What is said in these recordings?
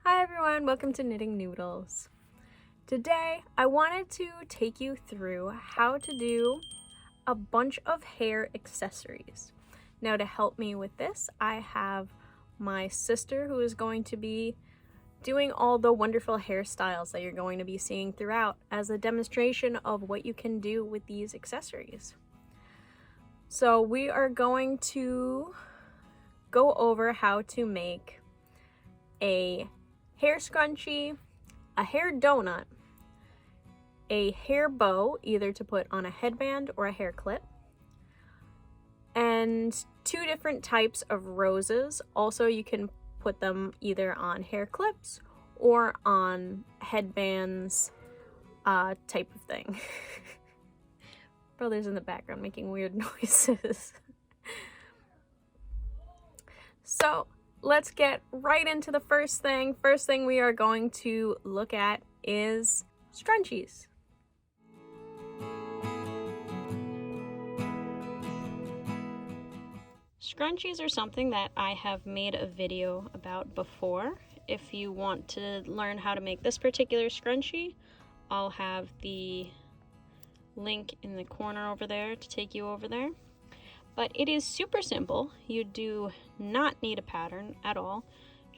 Hi everyone, welcome to Knitting Noodles. Today I wanted to take you through how to do a bunch of hair accessories. Now to help me with this, I have my sister who is going to be doing all the wonderful hairstyles that you're going to be seeing throughout as a demonstration of what you can do with these accessories. So we are going to go over how to make a hair scrunchie, a hair donut, a hair bow, either to put on a headband or a hair clip, and two different types of roses. Also, you can put them either on hair clips or on headbands type of thing. Brother's in the background making weird noises. So let's get right into the first thing. First thing we are going to look at is scrunchies. Scrunchies are something that I have made a video about before. If you want to learn how to make this particular scrunchie, I'll have the link in the corner over there to take you over there. But it is super simple. You do not need a pattern at all,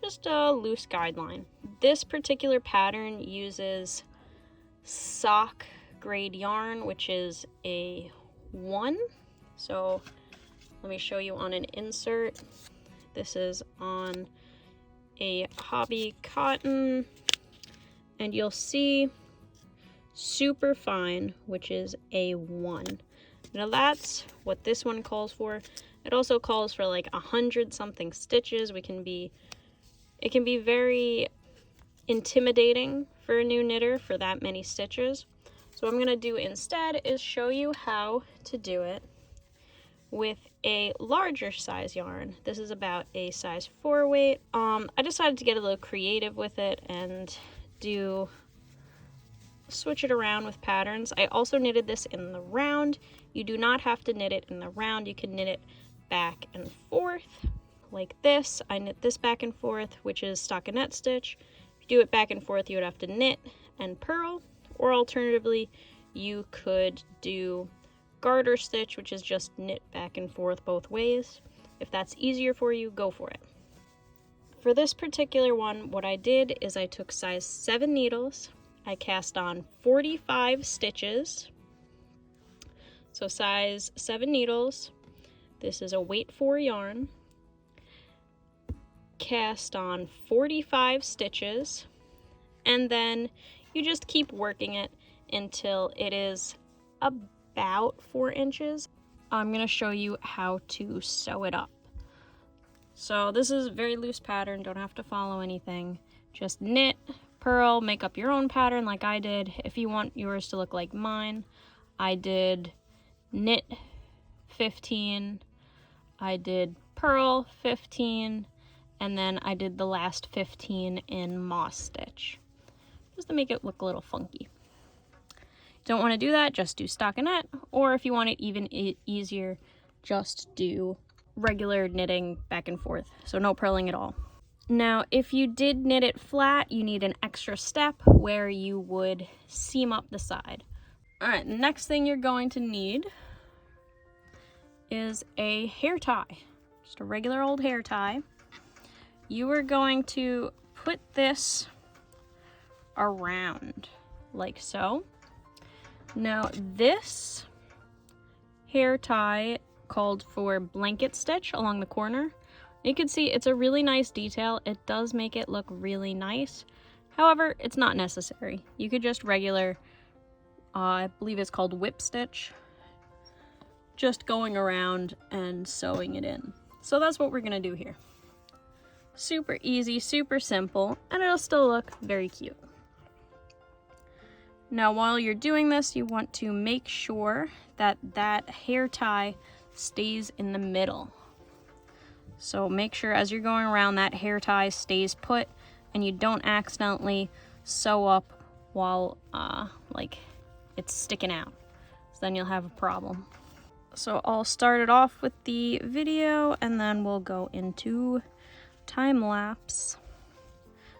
just a loose guideline. This particular pattern uses sock grade yarn, which is a 1. So let me show you on an insert. This is on a hobby cotton, and you'll see super fine, which is a 1. Now that's what this one calls for. It also calls for like 100 something stitches. It can be very intimidating for a new knitter for that many stitches. So what I'm gonna do instead is show you how to do it with a larger size yarn. This is about a size 4 weight. I decided to get a little creative with it and switch it around with patterns. I also knitted this in the round. You do not have to knit it in the round. You can knit it back and forth like this. I knit this back and forth, which is stockinette stitch. If you do it back and forth, you would have to knit and purl, or alternatively, you could do garter stitch, which is just knit back and forth both ways. If that's easier for you, go for it. For this particular one, what I did is I took size 7 needles. I cast on 45 stitches, so size 7 needles. This is a weight 4 yarn. Cast on 45 stitches, and then you just keep working it until it is about 4 inches. I'm going to show you how to sew it up. So this is a very loose pattern, don't have to follow anything. Just knit, purl, make up your own pattern like I did. If you want yours to look like mine, I did knit 15, I did purl 15, and then I did the last 15 in moss stitch, just to make it look a little funky. Don't want to do that, just do stockinette, or if you want it even easier, just do regular knitting back and forth, so no purling at all. Now, if you did knit it flat, you need an extra step where you would seam up the side. All right, the next thing you're going to need is a hair tie, just a regular old hair tie. You are going to put this around like so. Now, this hair tie called for blanket stitch along the corner. You can see it's a really nice detail. It does make it look really nice. However, it's not necessary. You could just regular, I believe it's called whip stitch, just going around and sewing it in. So that's what we're gonna do here. Super easy, super simple, and it'll still look very cute. Now, while you're doing this, you want to make sure that that hair tie stays in the middle. So make sure as you're going around that hair tie stays put and you don't accidentally sew up while like it's sticking out. So then you'll have a problem. So I'll start it off with the video and then we'll go into time lapse.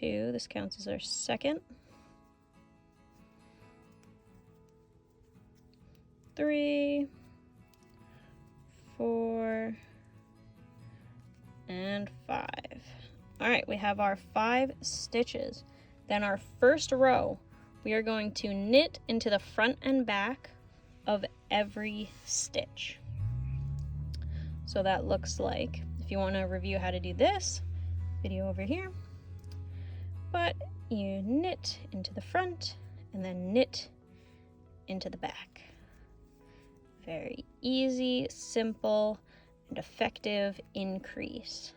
2, this counts as our second, 3, 4, and 5. All right, we have our 5 stitches. Then our first row, we are going to knit into the front and back of every stitch. So that looks like, if you want to review how to do this, video over here. But you knit into the front and then knit into the back. Very easy, simple, and effective increase.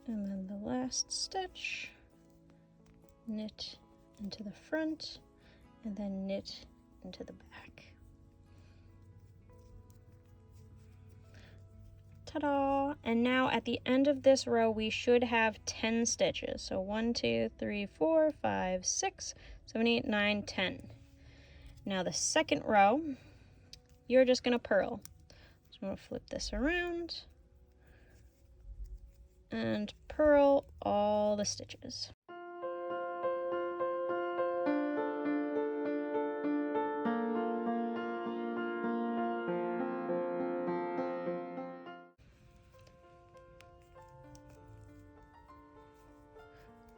And then the last stitch, knit into the front, and then knit into the back. Ta-da! And now at the end of this row, we should have 10 stitches. So 1, 2, 3, 4, 5, 6, 7, 8, 9, 10. Now the second row, you're just gonna purl. So I'm gonna flip this around and purl all the stitches.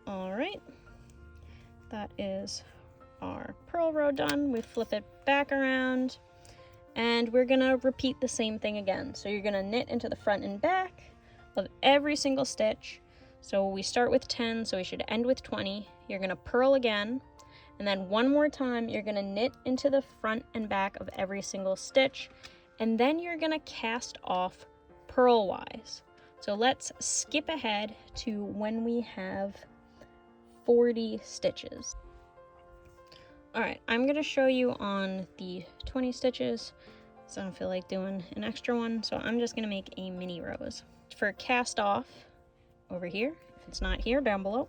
All right, that is our purl row done. We flip it back around and we're gonna repeat the same thing again. So you're gonna knit into the front and back of every single stitch. So we start with 10, so we should end with 20. You're gonna purl again, and then one more time you're gonna knit into the front and back of every single stitch, and then you're gonna cast off purlwise. So let's skip ahead to when we have 40 stitches. All right, I'm gonna show you on the 20 stitches, so I don't feel like doing an extra one, so I'm just gonna make a mini rose. For cast off, over here, if it's not here, down below.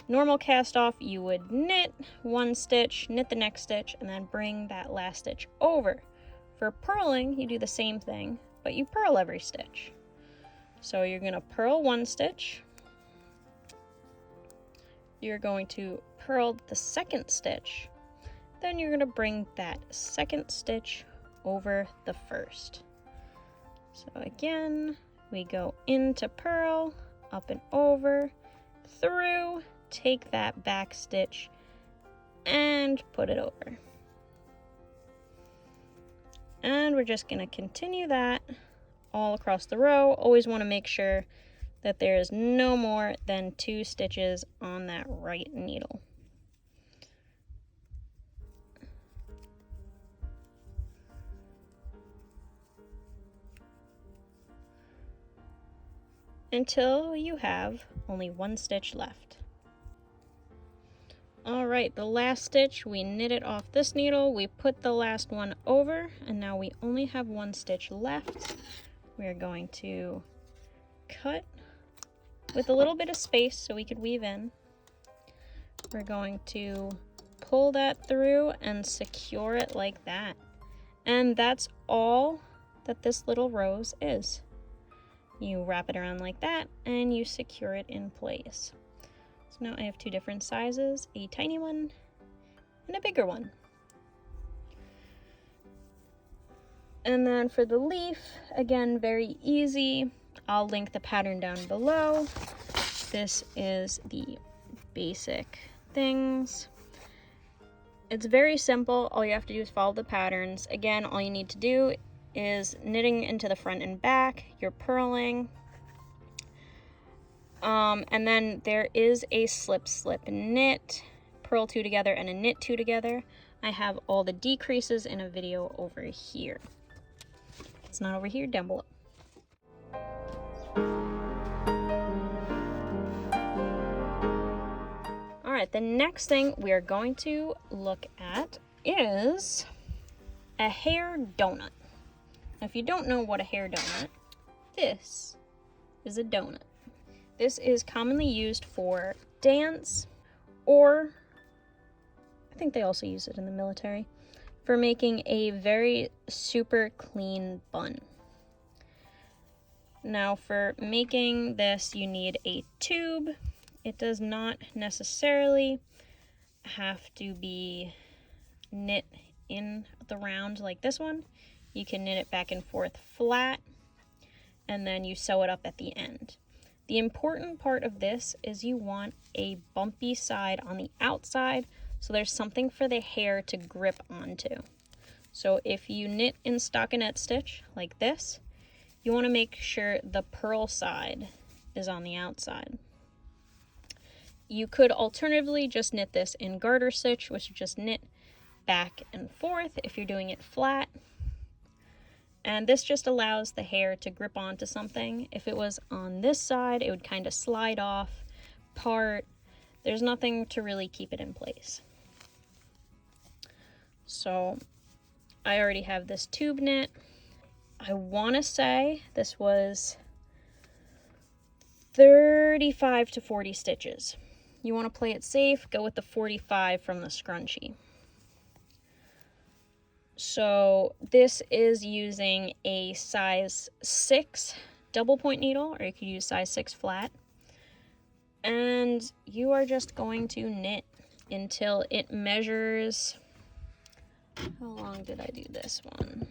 Normal cast off, you would knit one stitch, knit the next stitch, and then bring that last stitch over. For purling, you do the same thing, but you purl every stitch. So you're gonna purl one stitch, you're going to purl the second stitch, then you're gonna bring that second stitch over the first. So again, we go into purl, up and over, through, take that back stitch, and put it over. And we're just gonna continue that all across the row. Always wanna make sure that there is no more than 2 stitches on that right needle. Until you have only 1 stitch left. All right, the last stitch, we knit it off this needle, we put the last one over, and now we only have 1 stitch left. We're going to cut with a little bit of space so we could weave in. We're going to pull that through and secure it like that. And that's all that this little rose is. You wrap it around like that and you secure it in place. So now I have 2 different sizes, a tiny one and a bigger one. And then for the leaf, again, very easy. I'll link the pattern down below. This is the basic things. It's very simple. All you have to do is follow the patterns. Again, all you need to do is knitting into the front and back, you're purling, and then there is a slip knit, purl 2 together and a knit 2 together. I have all the decreases in a video over here. It's not over here, down below. All right, the next thing we are going to look at is a hair donut. If you don't know what a hair donut, this is a donut. This is commonly used for dance or I think they also use it in the military, for making a very super clean bun. Now for making this, you need a tube. It does not necessarily have to be knit in the round like this one. You can knit it back and forth flat, and then you sew it up at the end. The important part of this is you want a bumpy side on the outside, so there's something for the hair to grip onto. So if you knit in stockinette stitch like this, you want to make sure the purl side is on the outside. You could alternatively just knit this in garter stitch, which is just knit back and forth if you're doing it flat. And this just allows the hair to grip onto something. If it was on this side, it would kind of slide off, part. There's nothing to really keep it in place. So I already have this tube knit. I want to say this was 35 to 40 stitches. You want to play it safe, go with the 45 from the scrunchie. So this is using a size 6 double point needle, or you could use size 6 flat. And you are just going to knit until it measures... How long did I do this one?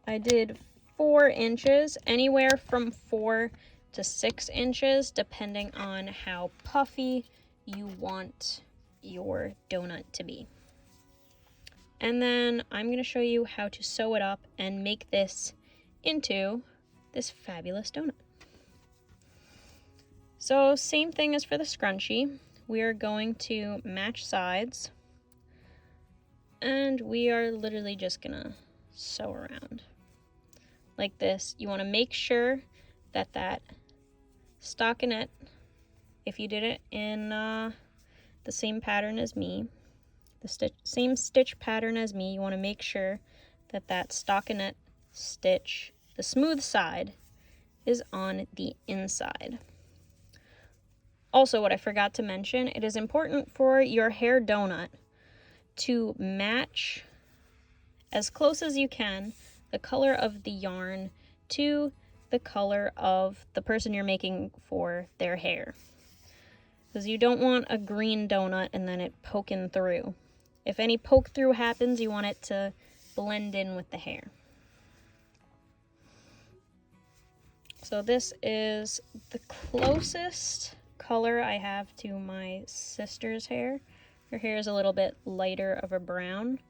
I did 4 inches, anywhere from 4 to 6 inches, depending on how puffy you want your donut to be. And then I'm going to show you how to sew it up and make this into this fabulous donut. So same thing as for the scrunchie. We are going to match sides, and we are literally just going to sew around like this. You want to make sure that that stockinette, if you did it in the same pattern as me, same stitch pattern as me, you want to make sure that that stockinette stitch, the smooth side, is on the inside. Also, what I forgot to mention, it is important for your hair donut to match as close as you can the color of the yarn to the color of the person you're making for their hair. Because you don't want a green donut and then it poking through. If any poke through happens, you want it to blend in with the hair. So this is the closest color I have to my sister's hair. Her hair is a little bit lighter of a brown,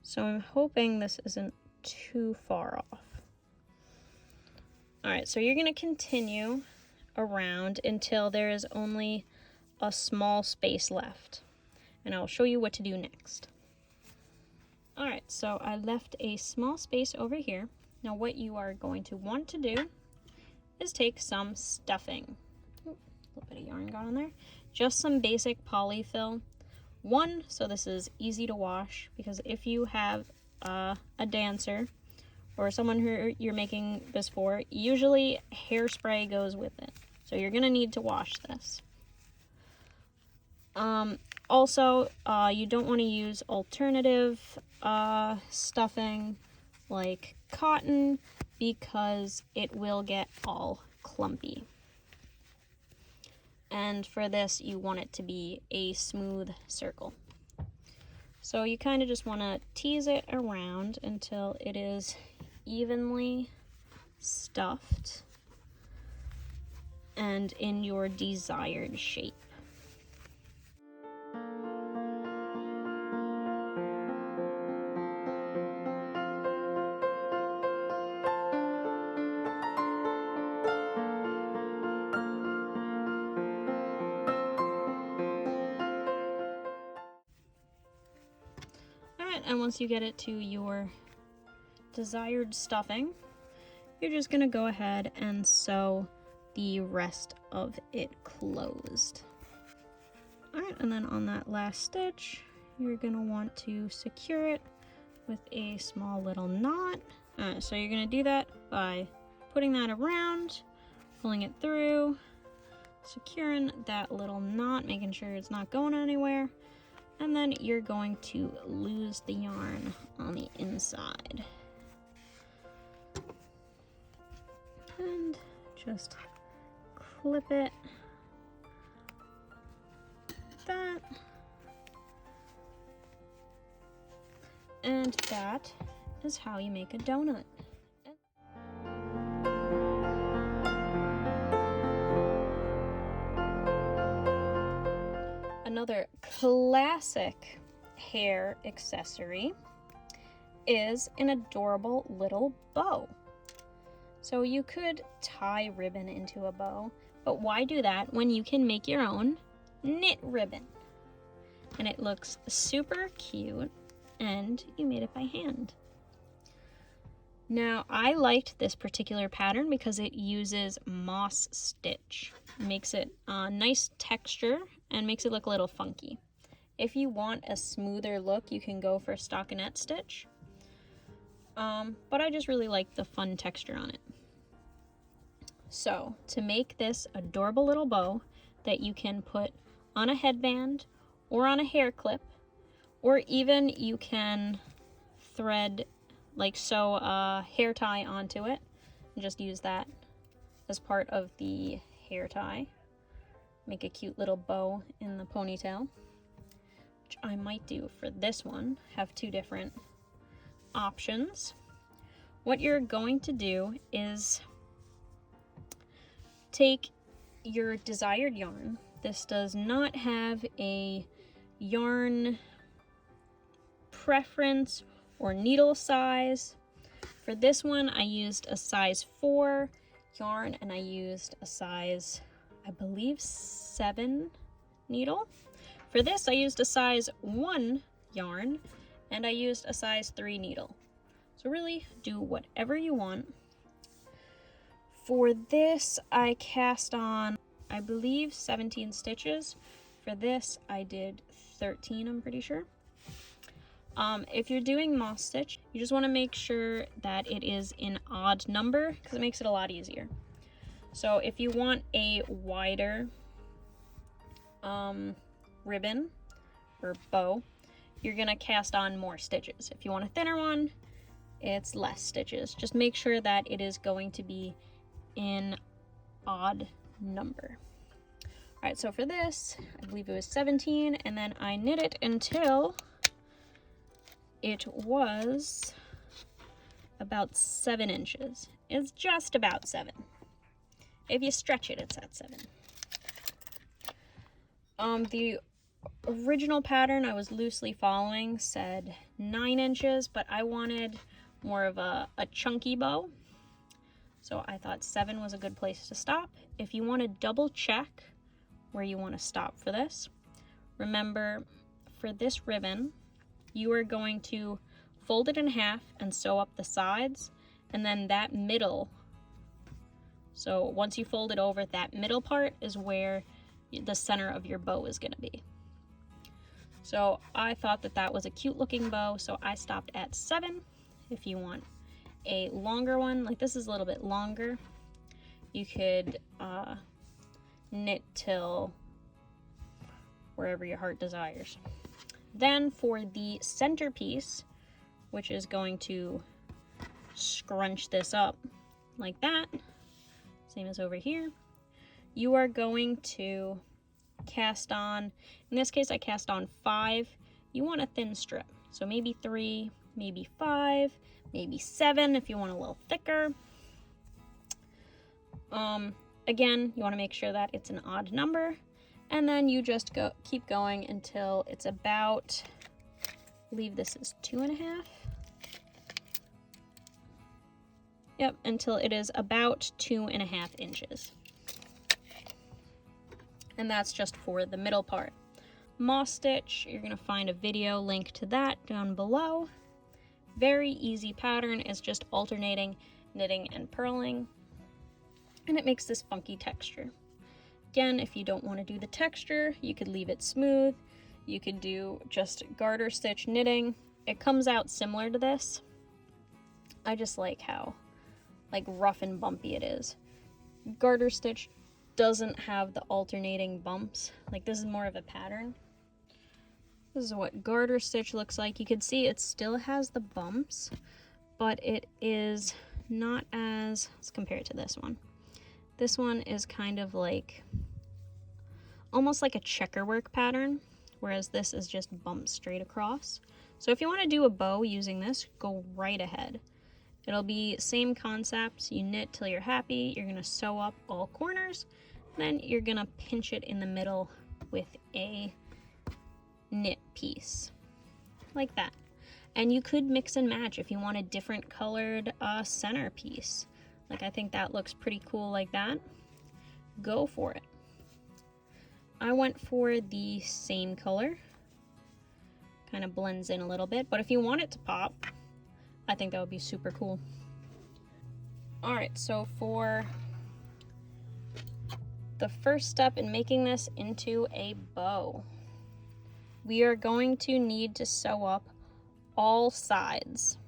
so I'm hoping this isn't too far off. Alright, so you're going to continue around until there is only a small space left, and I'll show you what to do next. Alright, so I left a small space over here. Now what you are going to want to do is take some stuffing. Ooh, a little bit of yarn got on there. Just some basic polyfill. One, so this is easy to wash, because if you have a dancer or someone who you're making this for, usually hairspray goes with it. So you're going to need to wash this. Also, you don't want to use alternative stuffing like cotton, because it will get all clumpy. And for this, you want it to be a smooth circle. So you kind of just want to tease it around until it is evenly stuffed and in your desired shape. And once you get it to your desired stuffing, you're just going to go ahead and sew the rest of it closed. Alright, and then on that last stitch, you're going to want to secure it with a small little knot. Alright, so you're going to do that by putting that around, pulling it through, securing that little knot, making sure it's not going anywhere. And then you're going to lose the yarn on the inside. And just clip it like that. And that is how you make a donut. Another classic hair accessory is an adorable little bow. So you could tie ribbon into a bow, but why do that when you can make your own knit ribbon? And it looks super cute, and you made it by hand. Now, I liked this particular pattern because it uses moss stitch. It makes it a nice texture and makes it look a little funky. If you want a smoother look, you can go for stockinette stitch. But I just really like the fun texture on it. So, to make this adorable little bow that you can put on a headband or on a hair clip, or even you can thread, like sew a hair tie onto it and just use that as part of the hair tie. Make a cute little bow in the ponytail, which I might do for this one. Have two different options. What you're going to do is take your desired yarn. This does not have a yarn preference or needle size. For this one, I used a size 4 yarn and I used a size, I believe, 7 needle. For this, I used a size 1 yarn and I used a size 3 needle. So really do whatever you want. For this, I cast on, I believe, 17 stitches. For this, I did 13, I'm pretty sure. If you're doing moss stitch, you just want to make sure that it is in odd number because it makes it a lot easier. So if you want a wider ribbon or bow, you're going to cast on more stitches. If you want a thinner one, it's less stitches. Just make sure that it is going to be in odd number. All right, so for this, I believe it was 17, and then I knit it until it was about 7 inches. It's just about 7. If you stretch it, it's at 7. The original pattern I was loosely following said 9 inches, but I wanted more of a chunky bow. So I thought 7 was a good place to stop. If you want to double check where you want to stop for this, remember for this ribbon, you are going to fold it in half and sew up the sides, and then that middle, so once you fold it over, that middle part is where the center of your bow is going to be. So I thought that that was a cute looking bow, so I stopped at 7. If you want a longer one, like this is a little bit longer, you could knit till wherever your heart desires. Then for the centerpiece, which is going to scrunch this up like that, same as over here, you are going to cast on, in this case I cast on 5. You want a thin strip, so maybe 3, maybe 5, maybe 7 if you want a little thicker. Again, you want to make sure that it's an odd number, and then you just keep going until it's about, I believe this is 2.5. Yep, until it is about 2.5 inches. And that's just for the middle part. Moss stitch, you're gonna find a video link to that down below. Very easy pattern, it's just alternating knitting and purling, and it makes this funky texture. Again, if you don't want to do the texture, you could leave it smooth. You could do just garter stitch knitting. It comes out similar to this. I just like how rough and bumpy it is. Garter stitch doesn't have the alternating bumps. Like this is more of a pattern. This is what garter stitch looks like. You can see it still has the bumps, but it is not as, let's compare it to this one. This one is kind of like, almost like a checkerwork pattern, whereas this is just bumps straight across. So if you want to do a bow using this, go right ahead. It'll be same concept. You knit till you're happy. You're going to sew up all corners. Then you're going to pinch it in the middle with a knit piece like that. And you could mix and match if you want a different colored center piece. Like, I think that looks pretty cool like that. Go for it. I went for the same color. Kind of blends in a little bit, but if you want it to pop, I think that would be super cool. All right, so for the first step in making this into a bow, we are going to need to sew up all sides.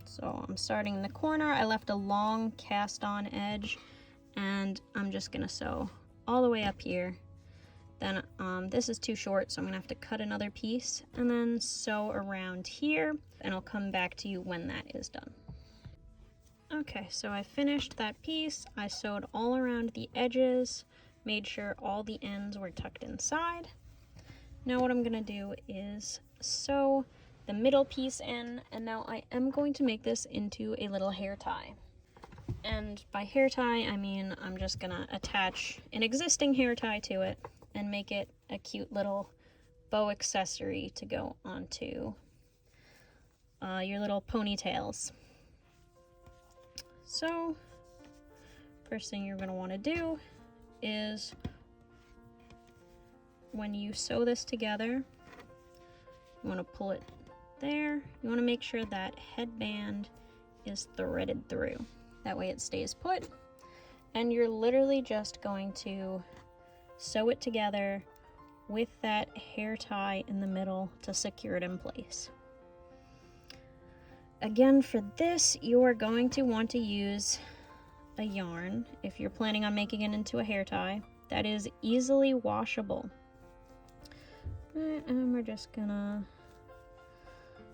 So I'm starting in the corner. I left a long cast on edge, and I'm just gonna sew all the way up here. Then this is too short, so I'm gonna have to cut another piece and then sew around here, and I'll come back to you when that is done. Okay, so I finished that piece. I sewed all around the edges, made sure all the ends were tucked inside. Now what I'm gonna do is sew the middle piece in, and now I am going to make this into a little hair tie. And by hair tie, I mean I'm just gonna attach an existing hair tie to it and make it a cute little bow accessory to go onto your little ponytails. So first thing you're gonna wanna do is, when you sew this together, you wanna pull it there. You want to make sure that headband is threaded through. That way it stays put. And you're literally just going to sew it together with that hair tie in the middle to secure it in place. Again, for this, you are going to want to use a yarn if you're planning on making it into a hair tie that is easily washable. And we're just gonna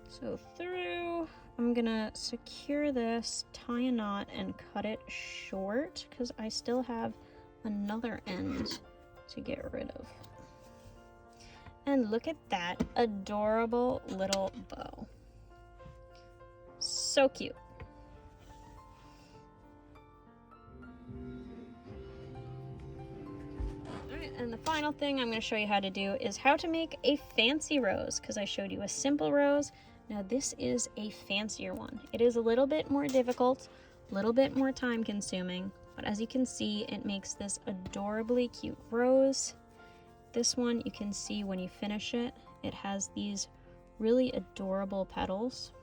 sew through. I'm gonna secure this, tie a knot, and cut it short because I still have another end to get rid of. And look at that adorable little bow. So cute. Alright, and the final thing I'm going to show you how to do is how to make a fancy rose, because I showed you a simple rose. Now this is a fancier one. It is a little bit more difficult, a little bit more time consuming, but as you can see, it makes this adorably cute rose. This one, you can see when you finish it, it has these really adorable petals.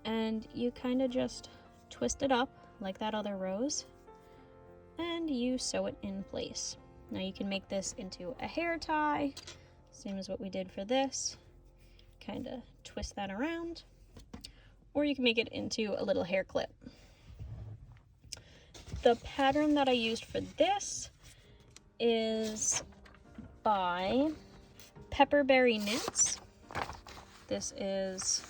And you kind of just twist it up like that other rose, and you sew it in place. Now you can make this into a hair tie, same as what we did for this. Kind of twist that around, or you can make it into a little hair clip. The pattern that I used for this is by Pepperberry Knits. This is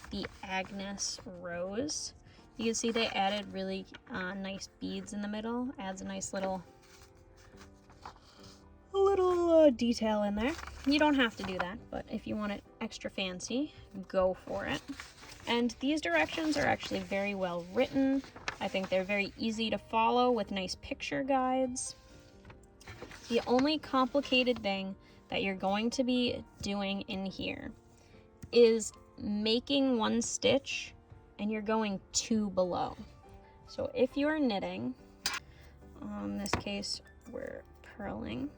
the Agnes Rose. You can see they added really nice beads in the middle. Adds a nice little detail in there. You don't have to do that, but if you want it extra fancy, go for it. And these directions are actually very well written. I think they're very easy to follow with nice picture guides. The only complicated thing that you're going to be doing in here is making one stitch and you're going two below. So if you're knitting, in this case we're purling.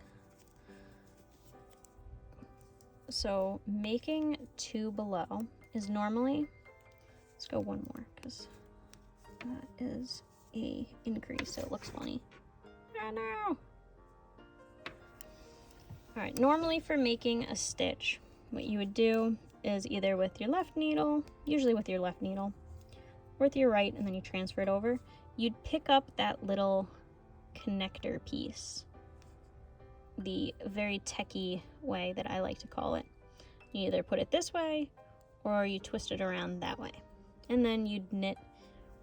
So making two below is normally, let's go one more because that is a increase, so it looks funny. Oh no! Alright, normally for making a stitch, what you would do is either with your left needle, usually with your left needle, or with your right, and then you transfer it over, you'd pick up that little connector piece, the very techie way that I like to call it. You either put it this way or you twist it around that way, and then you'd knit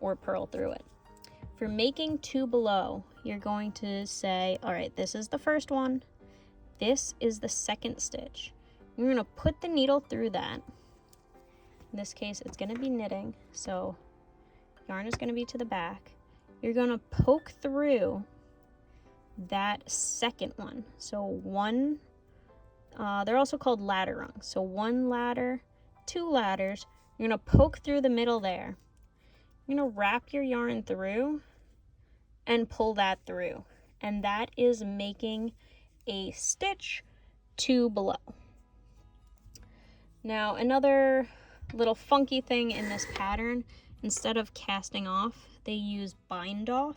or purl through it. For making 2 below, you're going to say, all right, this is the first one, this is the second stitch. You're going to put the needle through that. In this case, it's going to be knitting, so yarn is going to be to the back. You're going to poke through that second one. So one, they're also called ladder rungs. So 1 ladder, 2 ladders. You're going to poke through the middle there. You're going to wrap your yarn through and pull that through. And that is making a stitch 2 below. Now, another little funky thing in this pattern, instead of casting off, they use bind off.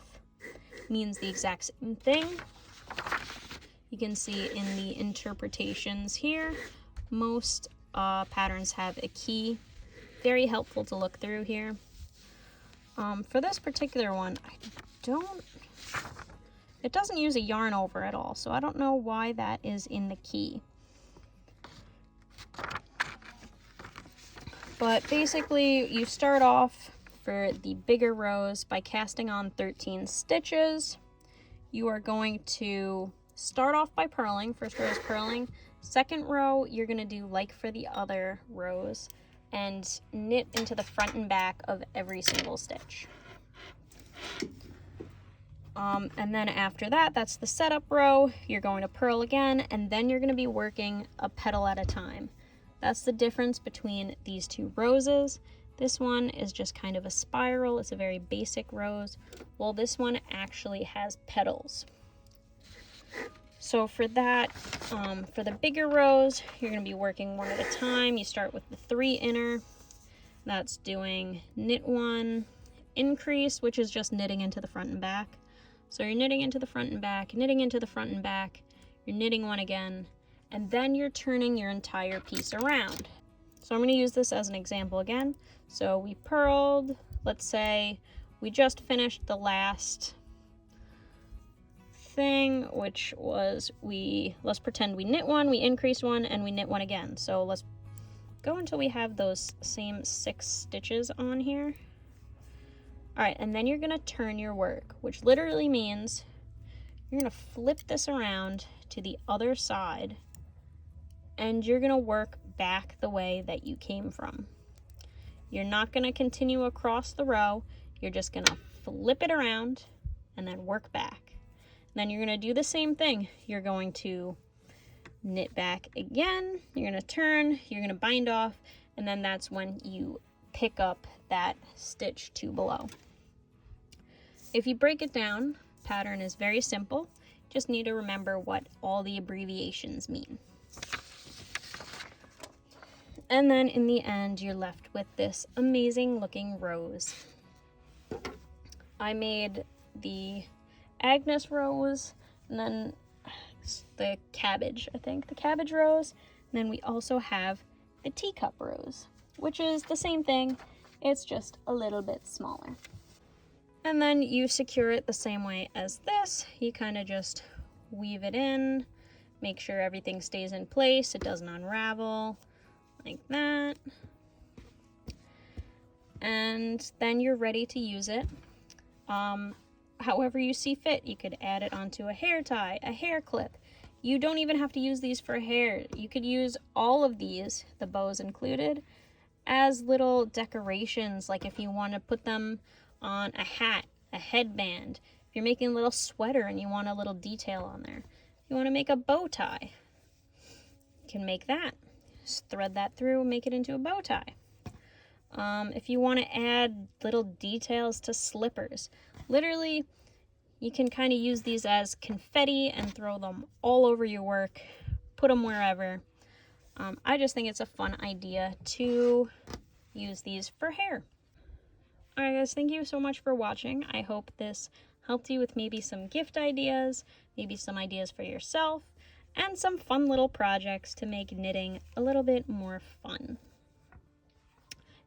Means the exact same thing. You can see in the interpretations here, most patterns have a key. Very helpful to look through here. For this particular one, it doesn't use a yarn over at all, so I don't know why that is in the key. But basically, you start off for the bigger rows by casting on 13 stitches. You are going to start off by purling. First row is purling. Second row, you're going to do like for the other rows and knit into the front and back of every single stitch. And then after that, that's the setup row. You're going to purl again, and then you're going to be working a petal at a time. That's the difference between these 2 roses. This one is just kind of a spiral. It's a very basic rose. Well, this one actually has petals. So for that, for the bigger rows, you're going to be working one at a time. You start with the 3 inner. That's doing knit 1, increase, which is just knitting into the front and back. So you're knitting into the front and back, knitting into the front and back, you're knitting 1 again, and then you're turning your entire piece around. So I'm going to use this as an example again. So we purled, let's say we just finished the last thing, which was let's pretend we knit 1, we increase 1, and we knit 1 again. So let's go until we have those same 6 stitches on here. All right, and then you're going to turn your work, which literally means you're going to flip this around to the other side, and you're going to work back the way that you came from. You're not going to continue across the row. You're just going to flip it around and then work back. And then you're going to do the same thing. You're going to knit back again. You're going to turn. You're going to bind off. And then that's when you pick up that stitch 2 below. If you break it down, pattern is very simple. Just need to remember what all the abbreviations mean. And then in the end, you're left with this amazing looking rose. I made the Agnes Rose, and then the cabbage, I think, the cabbage rose. And then we also have the teacup rose, which is the same thing. It's just a little bit smaller. And then you secure it the same way as this. You kind of just weave it in, make sure everything stays in place, it doesn't unravel, like that. And then you're ready to use it. However you see fit. You could add it onto a hair tie, a hair clip. You don't even have to use these for hair. You could use all of these, the bows included, as little decorations, like if you want to put them on a hat, a headband. If you're making a little sweater and you want a little detail on there. If you want to make a bow tie, you can make that. Just thread that through and make it into a bow tie. If you want to add little details to slippers, literally you can kind of use these as confetti and throw them all over your work, put them wherever. I just think it's a fun idea to use these for hair. Alright guys, thank you so much for watching. I hope this helped you with maybe some gift ideas, maybe some ideas for yourself, and some fun little projects to make knitting a little bit more fun.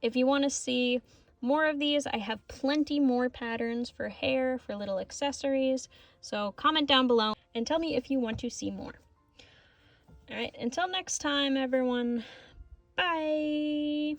If you want to see more of these. I have plenty more patterns for hair, for little accessories. So comment down below and tell me if you want to see more. All right, until next time, everyone. Bye.